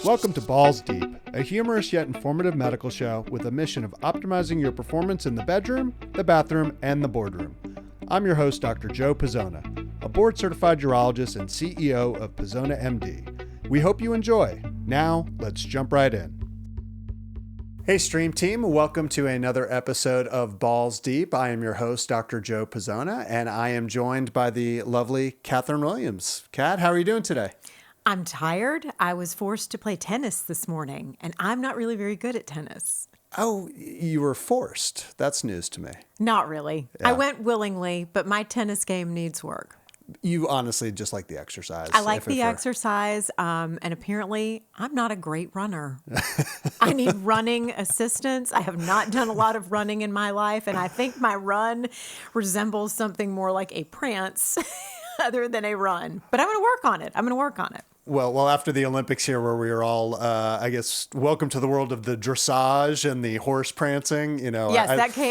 Welcome to Balls Deep, a humorous yet informative medical show with a mission of optimizing your performance in the bedroom, the bathroom, and the boardroom. I'm your host, Dr. Joe Pizzona, a board-certified urologist and CEO of Pizzona MD. We hope you enjoy. Now, let's jump right in. Hey, Stream Team. Welcome to another episode of Balls Deep. I am your host, Dr. Joe Pizzona, and I am joined by the lovely Catherine Williams. Kat, how are you doing today? I'm tired. I was forced to play tennis this morning, and I'm not really very good at tennis. Oh, you were forced. That's news to me. Not really. Yeah. I went willingly, but my tennis game needs work. You honestly just like the exercise. I like the exercise, and apparently I'm not a great runner. I need running assistance. I have not done a lot of running in my life, and I think my run resembles something more like a prance other than a run. But I'm going to work on it. Well, after the Olympics here, where we were all, I guess, welcome to the world of the dressage and the horse prancing, you know. Yes,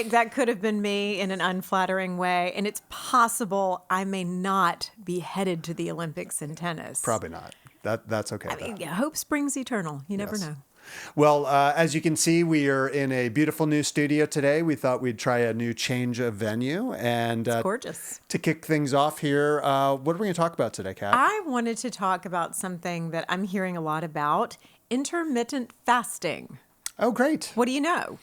that could have been me in an unflattering way. And it's possible I may not be headed to the Olympics in tennis. Probably not. That's okay. I mean, hope springs eternal. You never know. Well, as you can see, we are in a beautiful new studio today. We thought we'd try a new change of venue. And it's gorgeous. To kick things off here, what are we going to talk about today, Kat? I wanted to talk about something that I'm hearing a lot about, intermittent fasting. Oh, great. What do you know?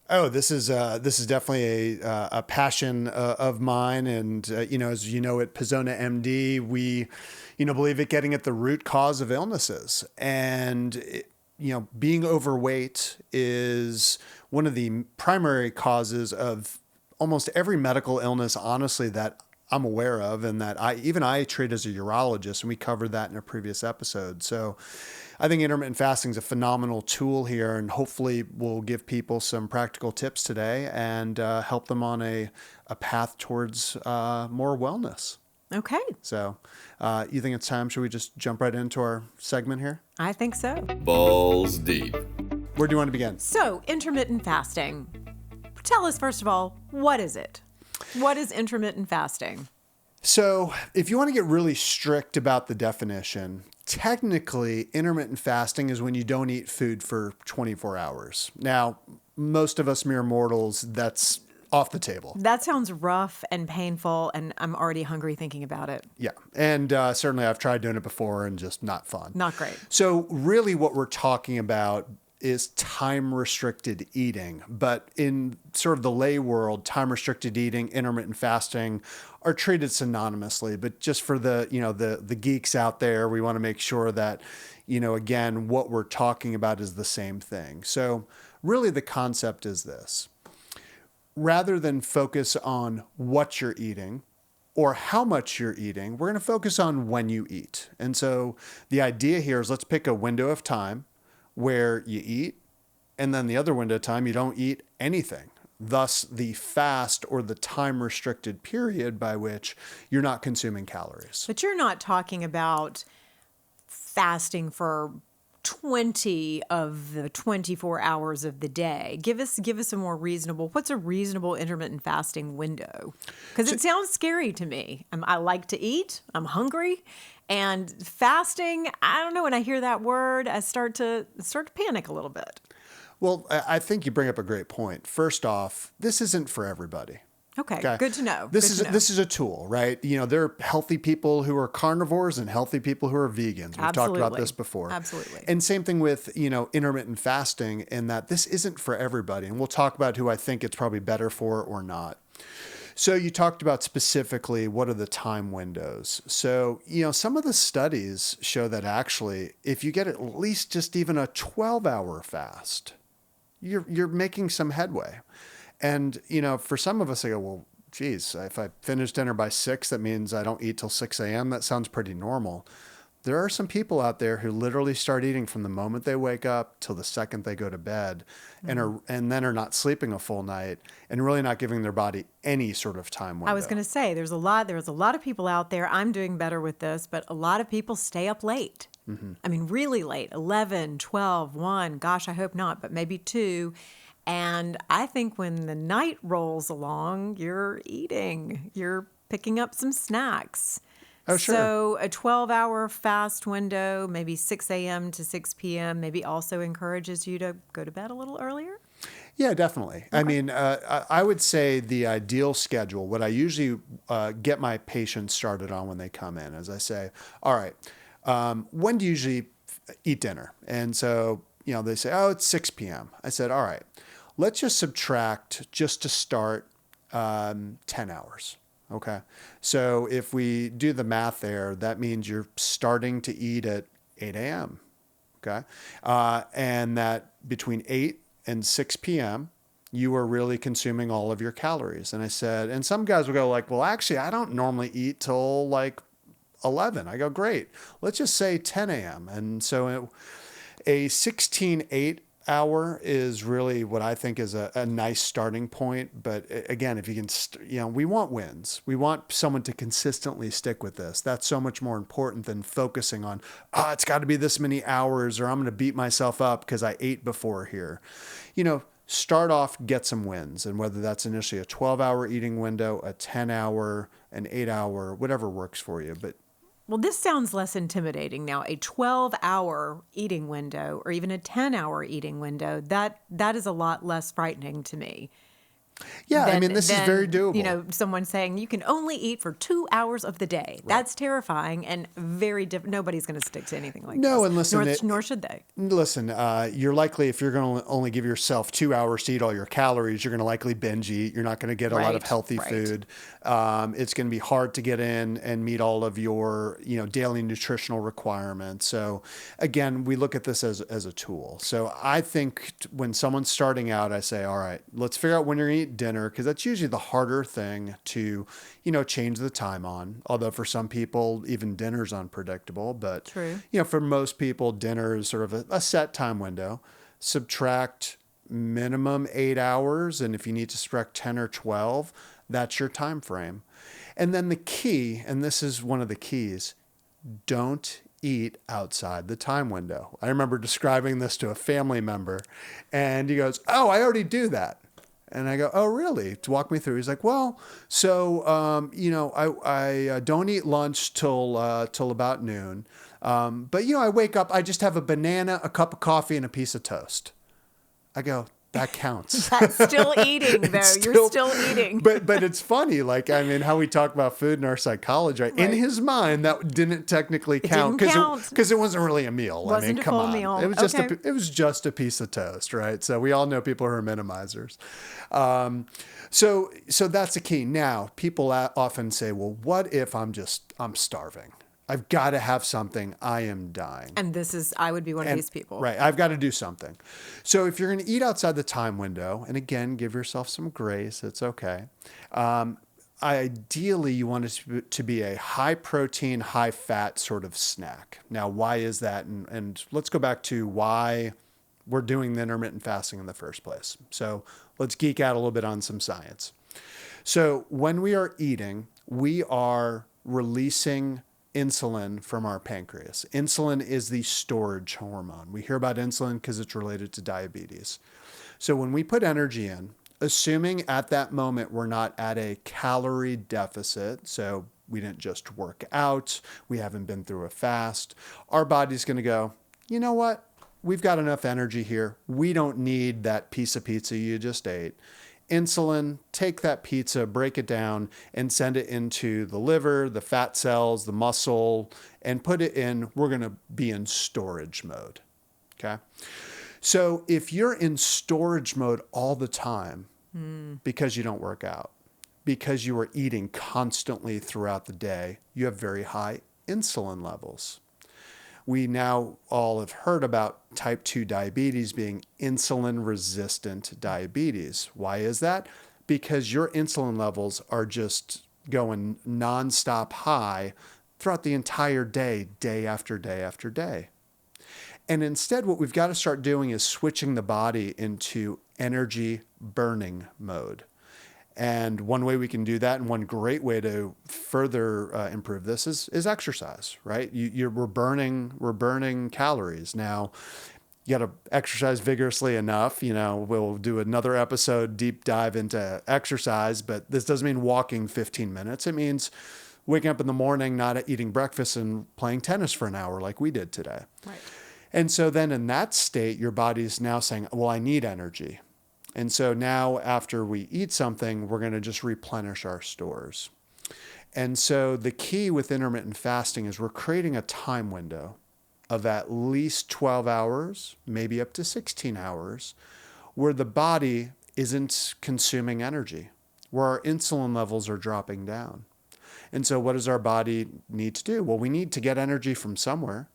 Oh, this is definitely a passion of mine, and as you know, at Pizzona MD, we, believe at getting at the root cause of illnesses, and being overweight is one of the primary causes of almost every medical illness, honestly, that I'm aware of, and that I treat as a urologist, and we covered that in a previous episode. So I think intermittent fasting is a phenomenal tool here, and hopefully we'll give people some practical tips today and help them on a path towards more wellness. Okay. So you think it's time? Should we just jump right into our segment here? I think so. Balls Deep. Where do you want to begin? So, intermittent fasting. Tell us, first of all, what is it? What is intermittent fasting? So, if you want to get really strict about the definition, technically, intermittent fasting is when you don't eat food for 24 hours. Now, most of us mere mortals, that's off the table. That sounds rough and painful, and I'm already hungry thinking about it. Yeah. And certainly I've tried doing it before and just not fun. Not great. So really what we're talking about is time-restricted eating. But in sort of the lay world, time-restricted eating, intermittent fasting are treated synonymously. But just for the geeks out there, we want to make sure that, again, what we're talking about is the same thing. So really the concept is this. Rather than focus on what you're eating or how much you're eating, we're going to focus on when you eat. And so the idea here is let's pick a window of time where you eat, and then the other window of time you don't eat anything. Thus, the fast or the time-restricted period by which you're not consuming calories. But you're not talking about fasting for 20 of the 24 hours of the day. Give us a more reasonable, what's a reasonable intermittent fasting window? Because it sounds scary to me. I like to eat, I'm hungry, and fasting, I don't know, when I hear that word, I start to panic a little bit. Well, I think you bring up a great point. First off, this isn't for everybody. Okay, good to know. This is a tool, right? There are healthy people who are carnivores and healthy people who are vegans. We've talked about this before. Absolutely. And same thing with, intermittent fasting, in that this isn't for everybody. And we'll talk about who I think it's probably better for or not. So you talked about specifically what are the time windows. So, some of the studies show that actually if you get at least just even a 12-hour fast, you're making some headway. And, for some of us, I go, well, geez, if I finish dinner by 6, that means I don't eat till 6 a.m. That sounds pretty normal. There are some people out there who literally start eating from the moment they wake up till the second they go to bed, and then are not sleeping a full night and really not giving their body any sort of time window. I was going to say, there's a lot of people out there. I'm doing better with this, but a lot of people stay up late. Mm-hmm. I mean, really late, 11, 12, 1, gosh, I hope not, but maybe 2. And I think when the night rolls along, you're eating, you're picking up some snacks. Oh, sure. So a 12-hour fast window, maybe 6 a.m. to 6 p.m., maybe also encourages you to go to bed a little earlier? Yeah, definitely. I mean, I would say the ideal schedule, what I usually get my patients started on when they come in, is I say, all right, when do you usually eat dinner? And so, they say, oh, it's 6 p.m. I said, all right, let's just subtract just to start 10 hours. Okay. So if we do the math there, that means you're starting to eat at 8 a.m. Okay. And that between 8 and 6 p.m., you are really consuming all of your calories. And I said, and some guys will go like, well, actually, I don't normally eat till like 11. I go, great. Let's just say 10 a.m. And so a 16-8 hour is really what I think is a nice starting point. But again, if you can, we want wins. We want someone to consistently stick with this. That's so much more important than focusing on, it's got to be this many hours or I'm going to beat myself up because I ate before here. Start off, get some wins. And whether that's initially a 12-hour eating window, a 10-hour, an 8-hour, whatever works for you. But Well, this sounds less intimidating now. A 12-hour eating window or even a 10-hour eating window, that is a lot less frightening to me. yeah, this is very doable. Someone saying you can only eat for 2 hours of the day. That's terrifying and very different. Nobody's going to stick to anything like No, this. and listen, Nor should they. Listen, you're likely, if you're going to only give yourself 2 hours to eat all your calories, you're going to likely binge eat. You're not going to get a lot of healthy food. It's going to be hard to get in and meet all of your, daily nutritional requirements. So again, we look at this as a tool. So I think when someone's starting out, I say, all right, let's figure out when you're going to eat dinner, because that's usually the harder thing to, change the time on. Although for some people, even dinner's unpredictable. But, True. For most people, dinner is sort of a set time window. Subtract minimum 8 hours. And if you need to subtract 10 or 12, that's your time frame. And then the key, and this is one of the keys, don't eat outside the time window. I remember describing this to a family member, and he goes, oh, I already do that. And I go, oh, really? To walk me through. He's like, well, so, I don't eat lunch till about noon. But, I wake up, I just have a banana, a cup of coffee, and a piece of toast. I go, that counts. That's still eating, though. You're still eating. But it's funny, how we talk about food in our psychology, right? In his mind, that didn't technically count because it wasn't really a meal. Wasn't a come full on. meal. It was it was just a piece of toast, right? So we all know people who are minimizers. So that's the key. Now, people often say, well, what if I'm starving? I've got to have something. I am dying. And I would be one of these people. Right. I've got to do something. So if you're going to eat outside the time window, and again, give yourself some grace, it's okay. Ideally, you want it to be a high protein, high fat sort of snack. Now, why is that? And let's go back to why we're doing the intermittent fasting in the first place. So let's geek out a little bit on some science. So when we are eating, we are releasing insulin from our pancreas. Insulin is the storage hormone. We hear about insulin because it's related to diabetes. So when we put energy in, assuming at that moment we're not at a calorie deficit, so we didn't just work out, we haven't been through a fast, our body's going to go, you know what? We've got enough energy here. We don't need that piece of pizza you just ate. Insulin, take that pizza, break it down, and send it into the liver, the fat cells, the muscle, and put it in. We're going to be in storage mode. Okay. So if you're in storage mode all the time because you don't work out, because you are eating constantly throughout the day, you have very high insulin levels. We now all have heard about type 2 diabetes being insulin-resistant diabetes. Why is that? Because your insulin levels are just going nonstop high throughout the entire day, day after day after day. And instead, what we've got to start doing is switching the body into energy burning mode. And one way we can do that, and one great way to further improve this is exercise, right? We're burning calories. Now, you got to exercise vigorously enough. We'll do another episode, deep dive into exercise, but this doesn't mean walking 15 minutes. It means waking up in the morning, not eating breakfast and playing tennis for an hour like we did today. Right. And so then in that state, your body's now saying, well, I need energy. And so now after we eat something, we're going to just replenish our stores. And so the key with intermittent fasting is we're creating a time window of at least 12 hours, maybe up to 16 hours, where the body isn't consuming energy, where our insulin levels are dropping down. And so what does our body need to do? Well, we need to get energy from somewhere.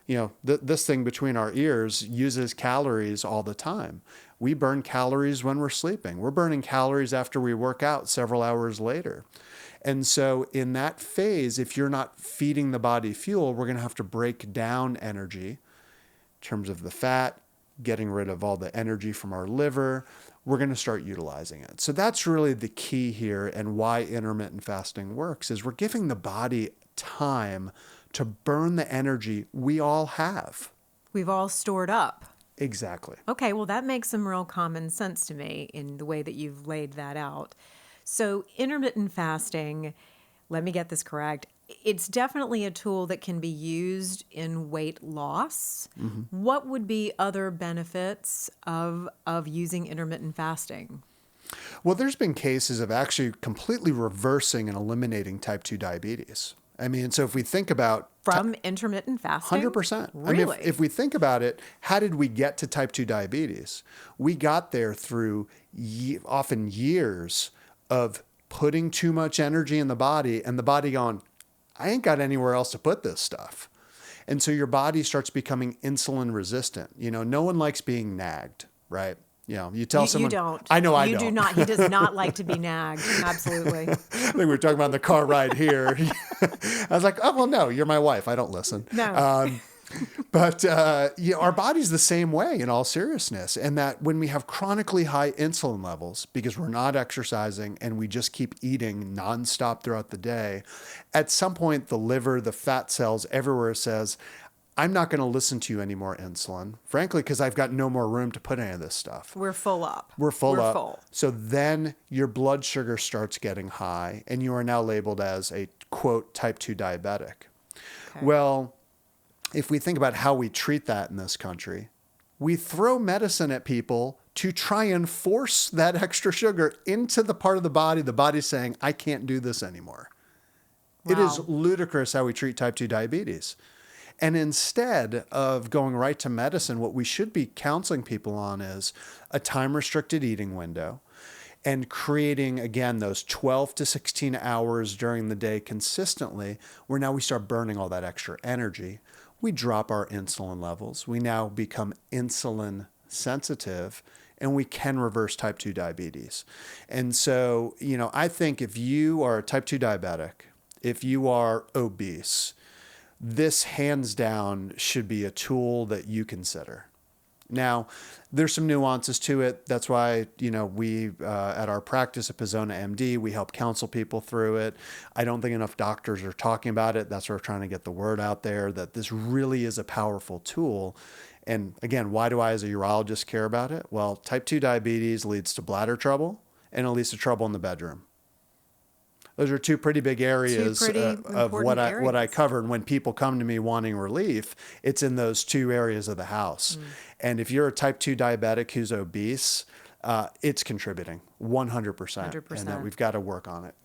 You know, this thing between our ears uses calories all the time. We burn calories when we're sleeping. We're burning calories after we work out several hours later. And so in that phase, if you're not feeding the body fuel, we're going to have to break down energy in terms of the fat, getting rid of all the energy from our liver. We're going to start utilizing it. So that's really the key here, and why intermittent fasting works is we're giving the body time to burn the energy we all have. We've all stored up. Exactly. Okay, well, that makes some real common sense to me in the way that you've laid that out. So intermittent fasting, let me get this correct. It's definitely a tool that can be used in weight loss. Mm-hmm. What would be other benefits of using intermittent fasting? Well, there's been cases of actually completely reversing and eliminating type 2 diabetes. I mean, so if we think about... From intermittent fasting? 100%. Really? I mean, if we think about it, how did we get to type 2 diabetes? We got there through often years of putting too much energy in the body, and the body going, I ain't got anywhere else to put this stuff. And so your body starts becoming insulin resistant. You know, no one likes being nagged, right? You know, you tell someone. You don't. I know I don't. You do not. He does not like to be nagged. Absolutely. I think we were talking about the car ride here. I was like, oh, well, no, you're my wife. I don't listen. No. But you know, our body's the same way in all seriousness. And that when we have chronically high insulin levels, because we're not exercising and we just keep eating nonstop throughout the day, at some point, the liver, the fat cells everywhere says, I'm not going to listen to you anymore, insulin, frankly, because I've got no more room to put any of this stuff. We're full up. We're full. So then your blood sugar starts getting high, and you are now labeled as a, quote, type 2 diabetic. Okay. Well, if we think about how we treat that in this country, we throw medicine at people to try and force that extra sugar into the part of the body's saying, I can't do this anymore. Wow. It is ludicrous how we treat type 2 diabetes. And instead of going right to medicine, what we should be counseling people on is a time-restricted eating window and creating, again, those 12 to 16 hours during the day consistently, where now we start burning all that extra energy. We drop our insulin levels. We now become insulin sensitive, and we can reverse type 2 diabetes. And so, you know, I think if you are a type 2 diabetic, if you are obese, this hands down should be a tool that you consider. Now, there's some nuances to it. That's why, you know, we at our practice at Pizzona MD, we help counsel people through it. I don't think enough doctors are talking about it. That's why we're trying to get the word out there that this really is a powerful tool. And again, why do I as a urologist care about it? Well, type 2 diabetes leads to bladder trouble, and it leads to trouble in the bedroom. Those are two pretty big areas of what I cover. And when people come to me wanting relief, it's in those two areas of the house. Mm. And if you're a type 2 diabetic who's obese, it's contributing 100%. And that we've got to work on it.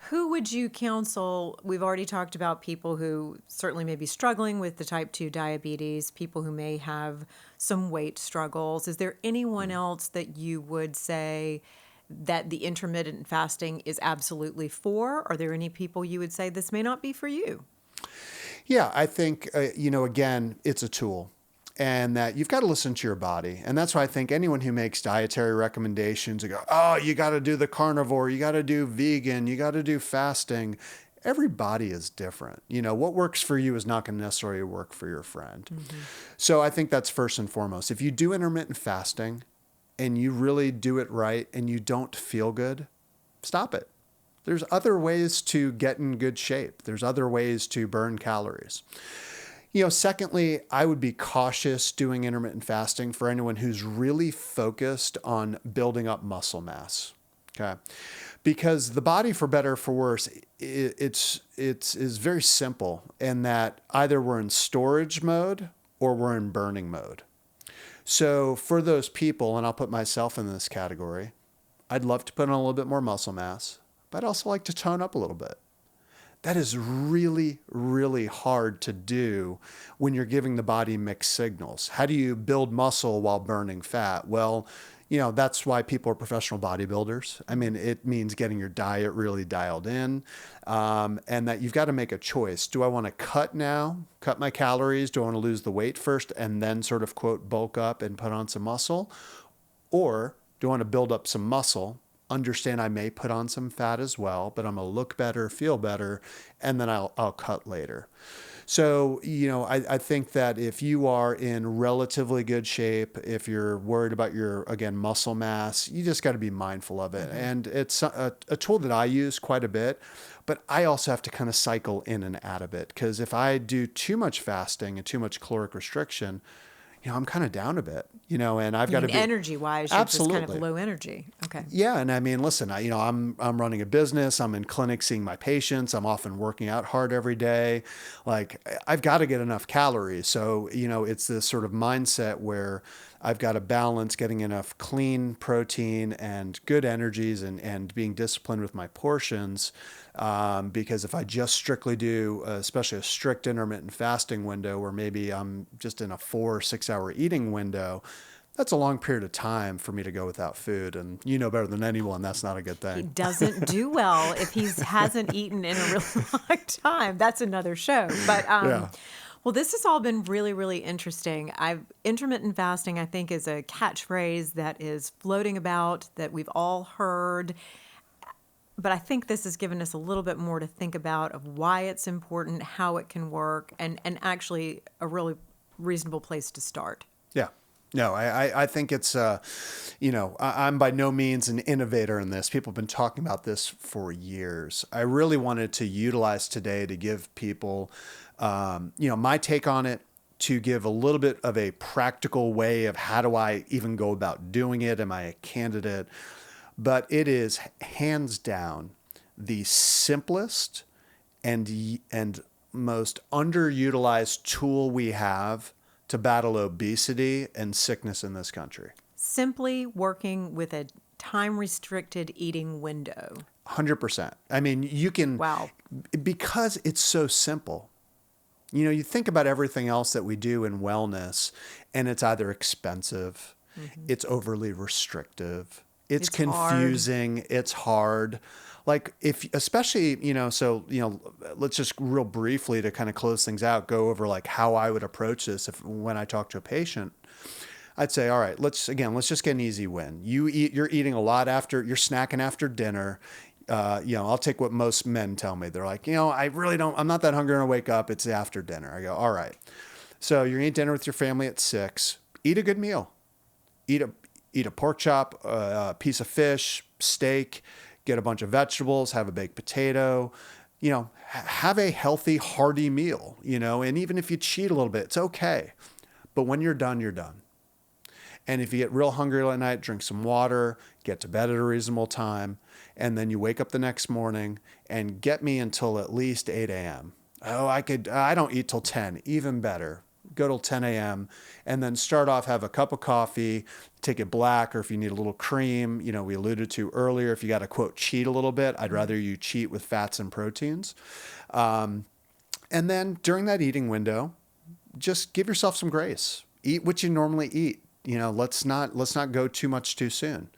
Who would you counsel? We've already talked about people who certainly may be struggling with the type 2 diabetes, people who may have some weight struggles. Is there anyone else that you would say that the intermittent fasting is absolutely for? Are there any people you would say this may not be for you? Yeah, I think, you know, again, it's a tool, and that you've got to listen to your body. And that's why I think anyone who makes dietary recommendations and go, oh, you got to do the carnivore, you got to do vegan, you got to do fasting. Every body is different. You know, what works for you is not going to necessarily work for your friend. Mm-hmm. So I think that's first and foremost. If you do intermittent fasting, and you really do it right and you don't feel good, stop it. There's other ways to get in good shape. There's other ways to burn calories. You know, secondly, I would be cautious doing intermittent fasting for anyone who's really focused on building up muscle mass. Okay. Because the body, for better or for worse, it's is very simple in that either we're in storage mode or we're in burning mode. So for those people, and I'll put myself in this category, I'd love to put on a little bit more muscle mass, but I'd also like to tone up a little bit. That is really, really hard to do when you're giving the body mixed signals. How do you build muscle while burning fat? Well, that's why people are professional bodybuilders. I mean, it means getting your diet really dialed in, and that you've got to make a choice. Do I want to cut now, cut my calories? Do I want to lose the weight first and then sort of, quote, bulk up and put on some muscle? Or do I want to build up some muscle, understand I may put on some fat as well, but I'm going to look better, feel better, and then I'll cut later. So, I think that if you are in relatively good shape, if you're worried about your, again, muscle mass, you just got to be mindful of it. And it's a tool that I use quite a bit, but I also have to kind of cycle in and out of it. Because if I do too much fasting and too much caloric restriction, I'm kind of down a bit, and I've got to be energy wise, you're just kind of absolutely low energy. Okay. yeah, and I mean, listen, I'm running a business. I'm in clinic seeing my patients. I'm often working out hard every day. Like I've got to get enough calories. So it's this sort of mindset where I've got to balance getting enough clean protein and good energies and being disciplined with my portions. Because if I just strictly do, especially a strict intermittent fasting window where maybe I'm just in a 4 or 6 hour eating window, that's a long period of time for me to go without food. And you know better than anyone, that's not a good He thing. doesn't do well if he hasn't eaten in a really long time. That's another show. But Yeah. well, this has all been really, really interesting. Intermittent fasting, I think, is a catchphrase that is floating about that we've all heard. But I think this has given us a little bit more to think about of why it's important, how it can work, and actually a really reasonable place to start. Yeah. No, I think it's, I'm by no means an innovator in this. People have been talking about this for years. I really wanted to utilize today to give people, my take on it, to give a little bit of a practical way of how do I even go about doing it? Am I a candidate? But it is hands down the simplest and most underutilized tool we have to battle obesity and sickness in this country. Simply working with a time-restricted eating window. 100%. I mean, you can, Wow. because it's so simple. You think about everything else that we do in wellness, and it's either expensive, it's overly restrictive, it's It's hard. confusing, it's hard. Like especially, let's just real briefly to kind of close things out, go over like how I would approach this when I talk to a patient. I'd say, all right, let's just get an easy win. You're eating a lot you're snacking after dinner. I'll take what most men tell me. They're like, I'm not that hungry when I wake up. It's after dinner. I go, all right. So you're eating dinner with your family at 6. Eat a good meal. Eat a pork chop, a piece of fish, steak, get a bunch of vegetables, have a baked potato, have a healthy, hearty meal, and even if you cheat a little bit, it's okay. But when you're done, you're done. And if you get real hungry at night, drink some water, get to bed at a reasonable time, and then you wake up the next morning and get me until at least 8 a.m. Oh, I don't eat till 10, even better. Go till 10 a.m. and then start off, have a cup of coffee, take it black, or if you need a little cream, we alluded to earlier, if you got to quote cheat a little bit, I'd rather you cheat with fats and proteins. And then during that eating window, just give yourself some grace. Eat what you normally eat. Let's not go too much too soon.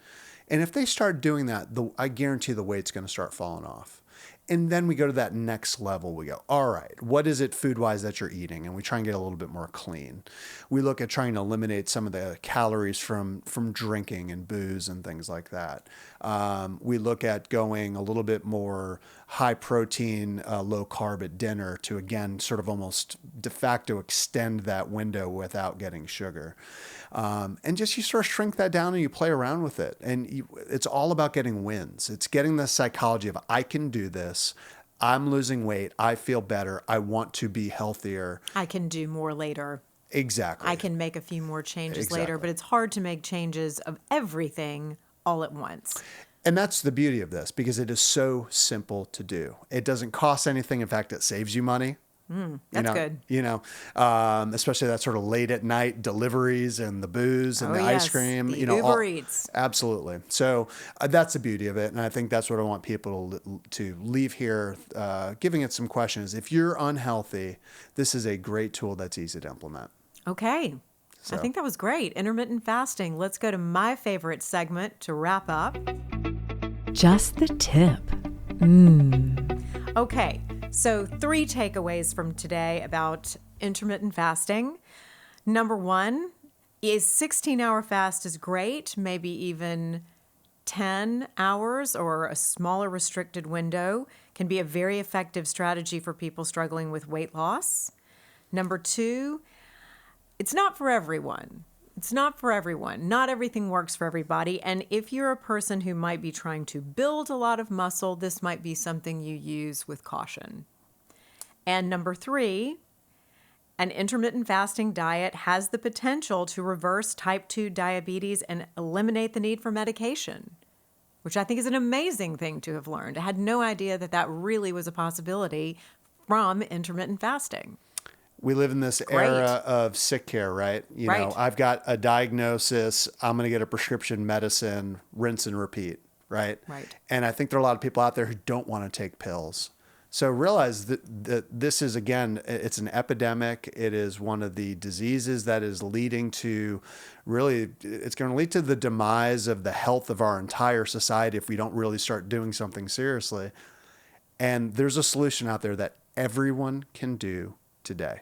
And if they start doing that, I guarantee the weight's going to start falling off. And then we go to that next level. We go, all right, what is it food-wise that you're eating? And we try and get a little bit more clean. We look at trying to eliminate some of the calories from drinking and booze and things like that. We look at going a little bit more high protein, low carb at dinner to, again, sort of almost de facto extend that window without getting sugar. And just you sort of shrink that down and you play around with it. And it's all about getting wins. It's getting the psychology of I can do this. I'm losing weight. I feel better. I want to be healthier. I can do more later. Exactly. I can make a few more changes later, Exactly. but it's hard to make changes of everything all at once. And that's the beauty of this, because it is so simple to do. It doesn't cost anything. In fact, it saves you money. That's good. Especially that sort of late at night deliveries and the booze and the ice cream. The Uber Eats. Absolutely. So that's the beauty of it. And I think that's what I want people to leave here, giving it some questions. If you're unhealthy, this is a great tool that's easy to implement. Okay. I think that was great. Intermittent fasting. Let's go to my favorite segment to wrap up. Just the tip. Okay. So 3 takeaways from today about intermittent fasting. Number 1 is 16-hour fast is great, maybe even 10 hours or a smaller restricted window can be a very effective strategy for people struggling with weight loss. Number 2, it's not for everyone. It's not for everyone. Not everything works for everybody. And if you're a person who might be trying to build a lot of muscle, this might be something you use with caution. And number 3, an intermittent fasting diet has the potential to reverse type 2 diabetes and eliminate the need for medication, which I think is an amazing thing to have learned. I had no idea that that really was a possibility from intermittent fasting. We live in this era of sick care, right? You know, I've got a diagnosis, I'm going to get a prescription medicine, rinse and repeat, right? Right. And I think there are a lot of people out there who don't want to take pills. So realize that this is, again, it's an epidemic. It is one of the diseases that is leading to it's going to lead to the demise of the health of our entire society if we don't really start doing something seriously. And there's a solution out there that everyone can do today.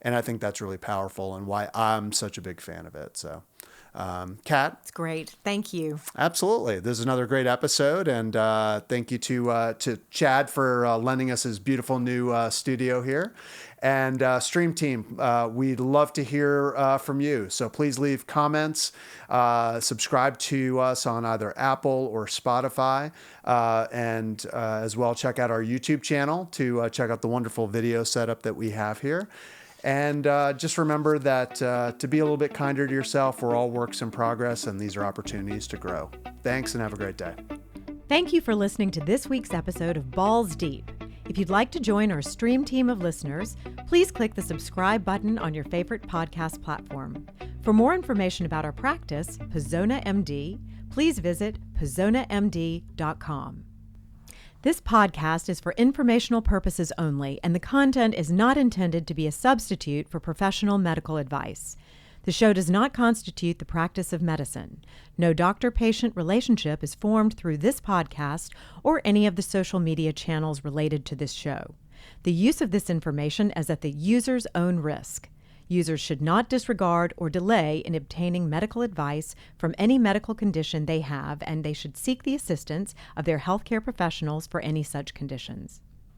And I think that's really powerful and why I'm such a big fan of it. So, Kat. It's great. Thank you. Absolutely. This is another great episode. And thank you to Chad for lending us his beautiful new studio here. And Stream Team, we'd love to hear from you. So please leave comments, subscribe to us on either Apple or Spotify, and as well check out our YouTube channel to check out the wonderful video setup that we have here. And just remember that to be a little bit kinder to yourself, we're all works in progress, and these are opportunities to grow. Thanks, and have a great day. Thank you for listening to this week's episode of Balls Deep. If you'd like to join our Stream team of listeners, please click the subscribe button on your favorite podcast platform. For more information about our practice, Pazona MD, please visit pazonamd.com. This podcast is for informational purposes only, and the content is not intended to be a substitute for professional medical advice. The show does not constitute the practice of medicine. No doctor-patient relationship is formed through this podcast or any of the social media channels related to this show. The use of this information is at the user's own risk. Users should not disregard or delay in obtaining medical advice from any medical condition they have, and they should seek the assistance of their healthcare professionals for any such conditions.